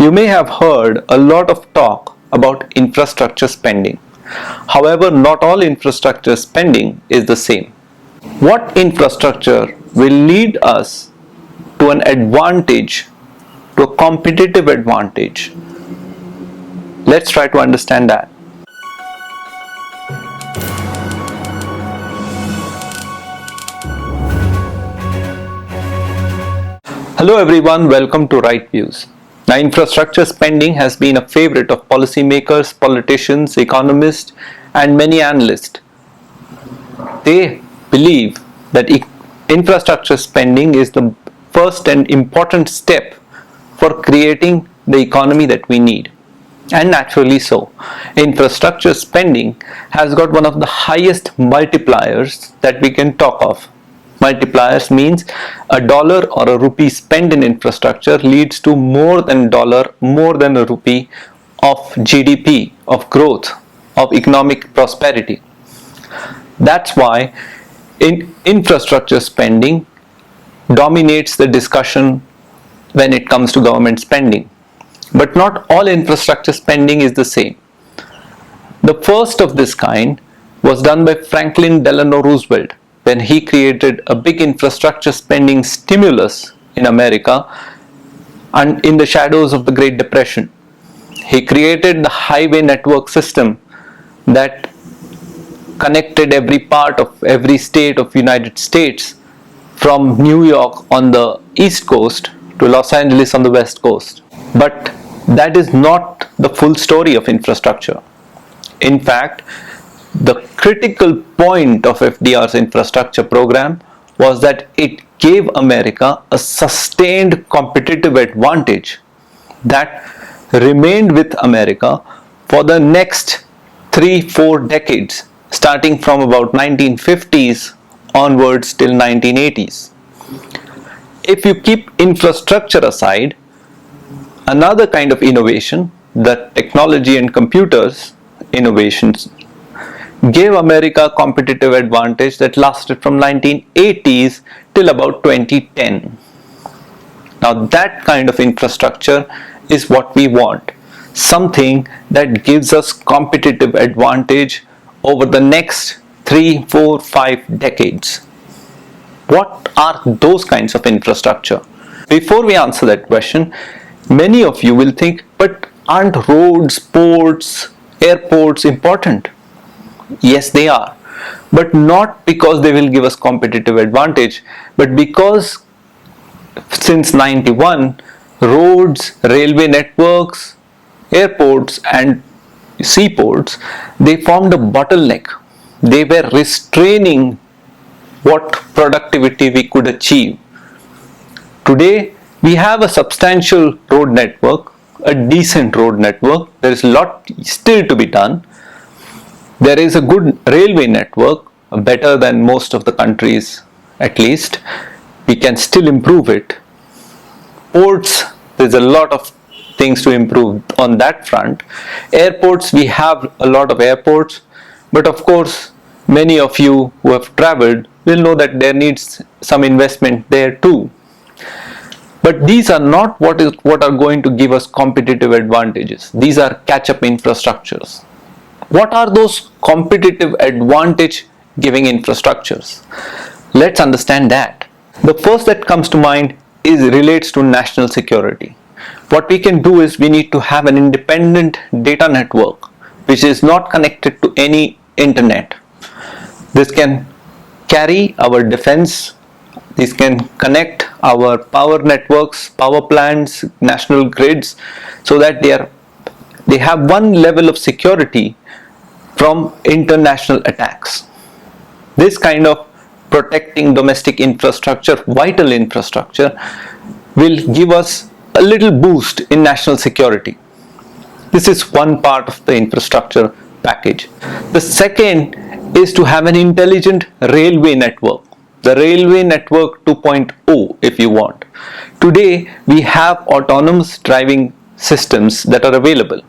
You may have heard a lot of talk about infrastructure spending. However, not all infrastructure spending is the same. What infrastructure will lead us to an advantage, to a competitive advantage? Let's try to understand that. Hello everyone, welcome to Right Views. Now, infrastructure spending has been a favorite of policymakers, politicians, economists, and many analysts. They believe that infrastructure spending is the first and important step for creating the economy that we need. And naturally so. Infrastructure spending has got one of the highest multipliers that we can talk of. Multipliers means a dollar or a rupee spent in infrastructure leads to more than a rupee of GDP, of growth, of economic prosperity. That's why infrastructure spending dominates the discussion when it comes to government spending. But not all infrastructure spending is the same. The first of this kind was done by Franklin Delano Roosevelt when he created a big infrastructure spending stimulus in America and in the shadows of the Great Depression. He created the highway network system that connected every part of every state of United States from New York on the east coast to Los Angeles on the west coast. But that is not the full story of infrastructure. In fact, the critical point of FDR's infrastructure program was that it gave America a sustained competitive advantage that remained with America for the next 3-4 decades, starting from about 1950s onwards till 1980s. If you keep infrastructure aside, another kind of innovation, the technology and computers innovations, gave America a competitive advantage that lasted from 1980s till about 2010. Now that kind of infrastructure is what we want. Something that gives us competitive advantage over the next 3, 4, 5 decades. What are those kinds of infrastructure? Before we answer that question, many of you will think, but aren't roads, ports, airports important? Yes, they are. But not because they will give us competitive advantage, but because since 91, roads, railway networks, airports and seaports, they formed a bottleneck. They were restraining what productivity we could achieve. Today, we have a substantial road network, a decent road network. There is a lot still to be done. There is a good railway network, better than most of the countries at least. We can still improve it. Ports, there's a lot of things to improve on that front. Airports, we have a lot of airports, but of course, many of you who have traveled will know that there needs some investment there too. But these are not what are going to give us competitive advantages. These are catch-up infrastructures. What are those competitive advantage giving infrastructures? Let's understand that. The first that comes to mind relates to national security. What we can do is we need to have an independent data network which is not connected to any internet. This can carry our defense. This can connect our power networks, power plants, national grids, so that they have one level of security from international attacks. This kind of protecting domestic infrastructure, vital infrastructure, will give us a little boost in national security. This is one part of the infrastructure package. The second is to have an intelligent railway network. The railway network 2.0 if you want. Today we have autonomous driving systems that are available.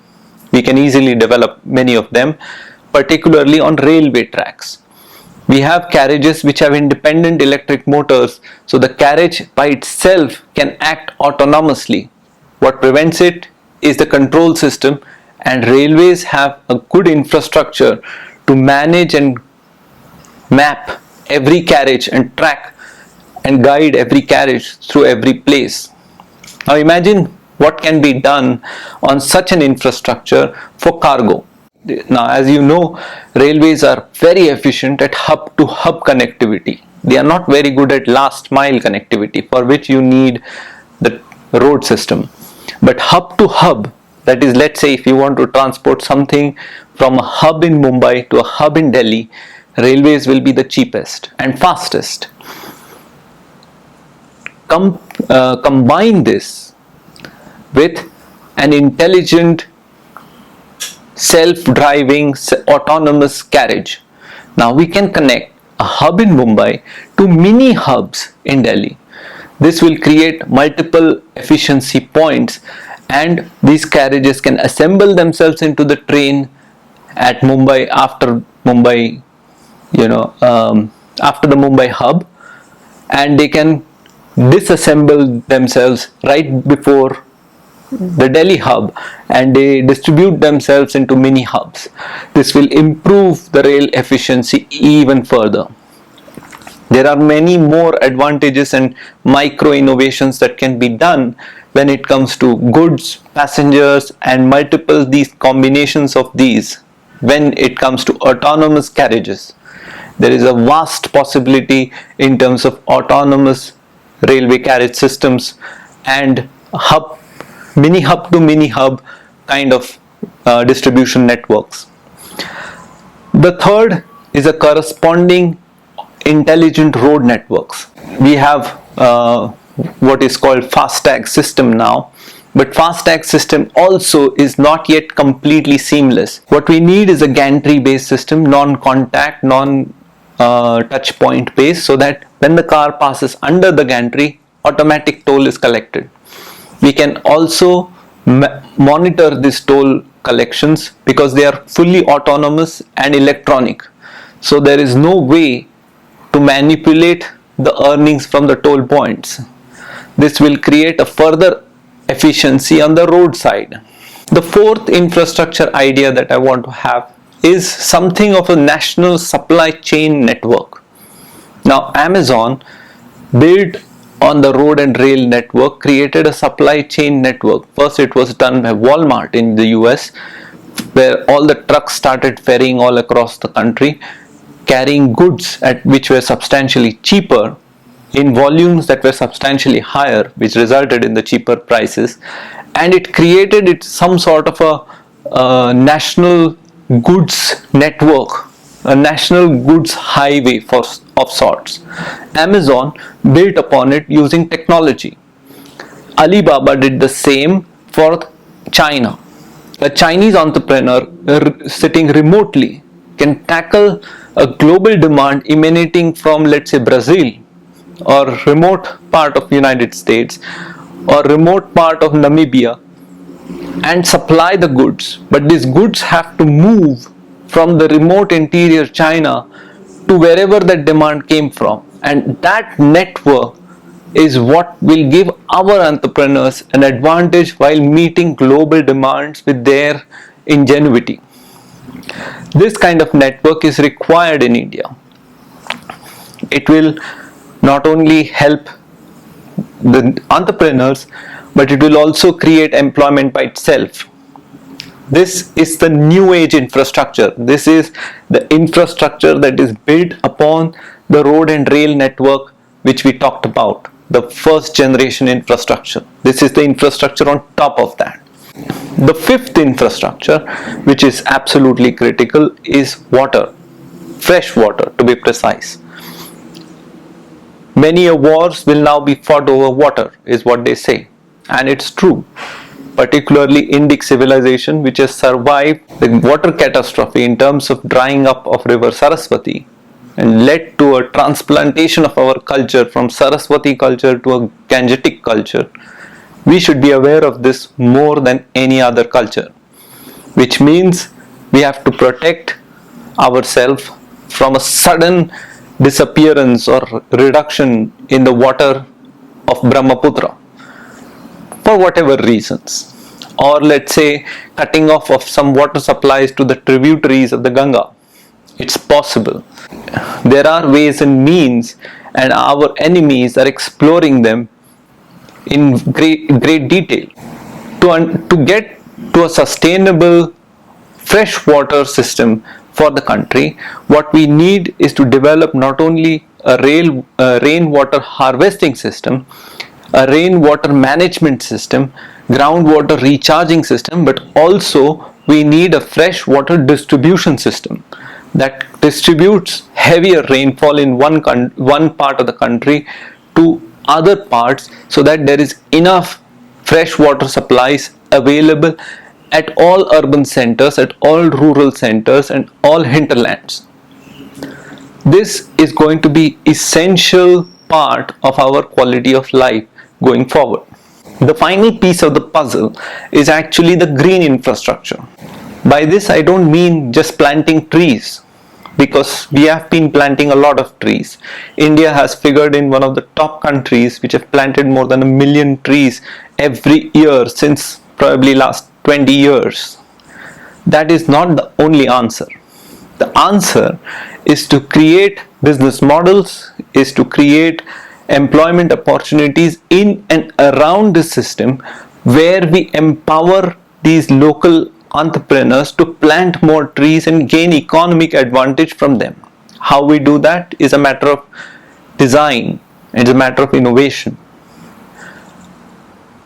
We can easily develop many of them, particularly on railway tracks. We have carriages which have independent electric motors, so the carriage by itself can act autonomously. What prevents it is the control system, and railways have a good infrastructure to manage and map every carriage and track and guide every carriage through every place. Now imagine what can be done on such an infrastructure for cargo. Now, as you know, railways are very efficient at hub to hub connectivity. They are not very good at last mile connectivity, for which you need the road system. But hub to hub, that is, let's say if you want to transport something from a hub in Mumbai to a hub in Delhi, railways will be the cheapest and fastest. Combine this with an intelligent self-driving autonomous carriage. Now we can connect a hub in Mumbai to mini hubs in Delhi. This will create multiple efficiency points, and these carriages can assemble themselves into the train at Mumbai after Mumbai, after the Mumbai hub, and they can disassemble themselves right before the Delhi hub, and they distribute themselves into mini hubs. This will improve the rail efficiency even further. There are many more advantages and micro innovations that can be done when it comes to goods, passengers, and multiple these combinations of these. When it comes to autonomous carriages, there is a vast possibility in terms of autonomous railway carriage systems and mini hub to mini hub kind of distribution networks. The third is a corresponding intelligent road networks. We have what is called FASTag system now, but FASTag system also is not yet completely seamless. What we need is a gantry based system, non-contact, touch point based, so that when the car passes under the gantry, automatic toll is collected. We can also monitor these toll collections because they are fully autonomous and electronic. So there is no way to manipulate the earnings from the toll points. This will create a further efficiency on the road side. The fourth infrastructure idea that I want to have is something of a national supply chain network. Now, Amazon built on the road and rail network created a supply chain network. First it was done by Walmart in the US, where all the trucks started ferrying all across the country, carrying goods which were substantially cheaper in volumes that were substantially higher, which resulted in the cheaper prices, and it created some sort of a national goods network, a national goods highway of sorts. Amazon built upon it using technology. Alibaba did the same for China. A Chinese entrepreneur sitting remotely can tackle a global demand emanating from, let's say, Brazil or remote part of United States or remote part of Namibia and supply the goods. But these goods have to move from the remote interior China to wherever that demand came from, and that network is what will give our entrepreneurs an advantage while meeting global demands with their ingenuity. This kind of network is required in India. It will not only help the entrepreneurs, but it will also create employment by itself. This is the new age infrastructure. This is the infrastructure that is built upon the road and rail network which we talked about, the first generation infrastructure. This is the infrastructure on top of that. The fifth infrastructure, which is absolutely critical, is water, fresh water to be precise. Many wars will now be fought over water, is what they say, and it's true. Particularly Indic civilization, which has survived the water catastrophe in terms of drying up of river Saraswati and led to a transplantation of our culture from Saraswati culture to a Gangetic culture. We should be aware of this more than any other culture, which means we have to protect ourselves from a sudden disappearance or reduction in the water of Brahmaputra for whatever reasons. or let's say cutting off of some water supplies to the tributaries of the Ganga. It's possible. There are ways and means, and our enemies are exploring them in great detail. To get to a sustainable freshwater system for the country, what we need is to develop not only a rainwater harvesting system, a rainwater management system, groundwater recharging system, but also we need a freshwater distribution system that distributes heavier rainfall in one part of the country to other parts, so that there is enough freshwater supplies available at all urban centers, at all rural centers, and all hinterlands. This is going to be essential part of our quality of life going forward. The final piece of the puzzle is actually the green infrastructure. By this I don't mean just planting trees, because we have been planting a lot of trees. India has figured in one of the top countries which have planted more than 1 million trees every year since probably last 20 years. That is not the only answer. The answer is to create business models, is to create employment opportunities in and around the system, where we empower these local entrepreneurs to plant more trees and gain economic advantage from them. How we do that is a matter of design, it's a matter of innovation.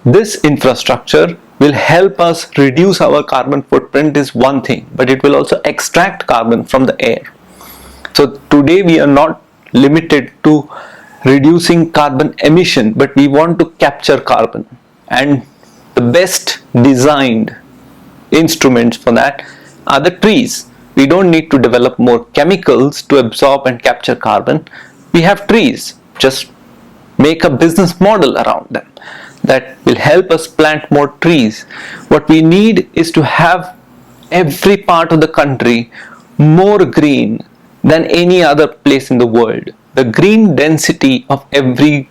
This infrastructure will help us reduce our carbon footprint is one thing, but it will also extract carbon from the air. So today we are not limited to reducing carbon emission, but we want to capture carbon, and the best designed instruments for that are the trees. We don't need to develop more chemicals to absorb and capture carbon. We have trees, just make a business model around them that will help us plant more trees. What we need is to have every part of the country more green than any other place in the world. The green density of every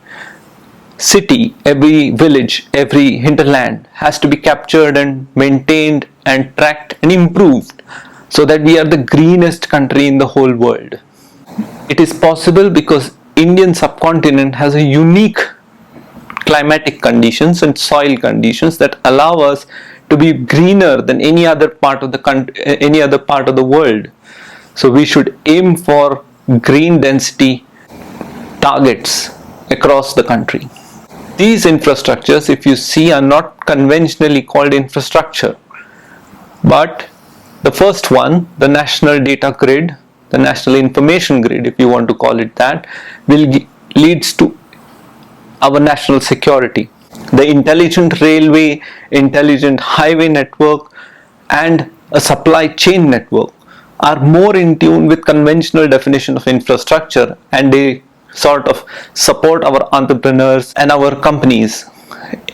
city, every village, every hinterland has to be captured and maintained and tracked and improved, so that we are the greenest country in the whole world. It is possible because Indian subcontinent has a unique climatic conditions and soil conditions that allow us to be greener than any other part of the world. So we should aim for green density targets across the country. These infrastructures, if you see, are not conventionally called infrastructure, but the first one, the national data grid, the national information grid, if you want to call it that, leads to our national security. The intelligent railway, intelligent highway network, and a supply chain network are more in tune with conventional definition of infrastructure, and they sort of support our entrepreneurs and our companies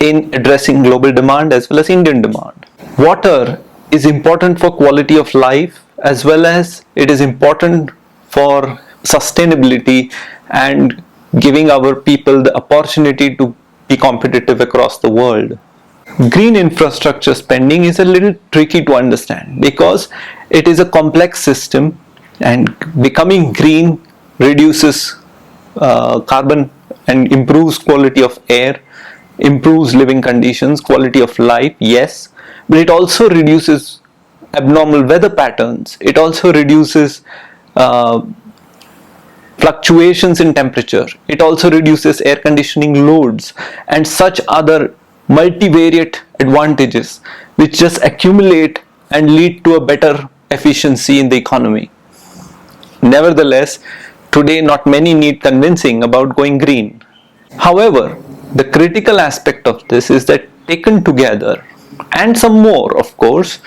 in addressing global demand as well as Indian demand. Water is important for quality of life, as well as it is important for sustainability and giving our people the opportunity to be competitive across the world. Green infrastructure spending is a little tricky to understand because it is a complex system, and becoming green reduces carbon and improves quality of air, improves living conditions, quality of life, yes, but it also reduces abnormal weather patterns. It also reduces fluctuations in temperature. It also reduces air conditioning loads and such other multivariate advantages which just accumulate and lead to a better efficiency in the economy. Nevertheless, today not many need convincing about going green. However, the critical aspect of this is that taken together, and some more of course,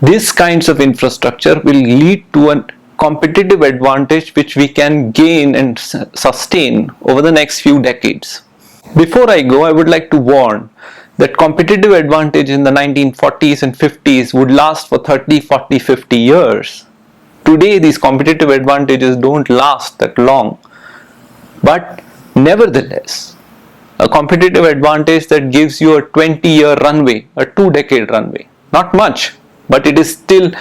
these kinds of infrastructure will lead to a competitive advantage which we can gain and sustain over the next few decades. Before I go, I would like to warn that competitive advantage in the 1940s and 50s would last for 30, 40, 50 years. Today these competitive advantages don't last that long, but nevertheless A competitive advantage that gives you a 20-year runway, a 2-decade runway. Not much, but it is still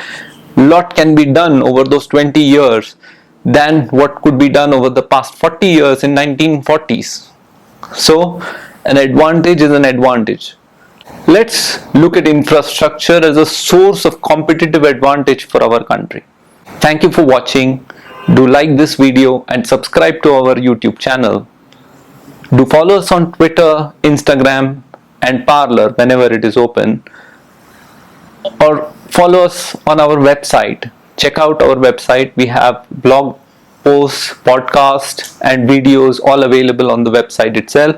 lot can be done over those 20 years than what could be done over the past 40 years in 1940s. So an advantage is an advantage. Let's look at infrastructure as a source of competitive advantage for our country. Thank you for watching. Do like this video and subscribe to our YouTube channel. Do follow us on Twitter, Instagram and Parler whenever it is open. Or follow us on our website. Check out our website. We have blog posts, podcasts and videos all available on the website itself.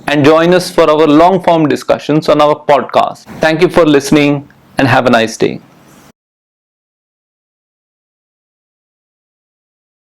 And join us for our long form discussions on our podcast. Thank you for listening and have a nice day.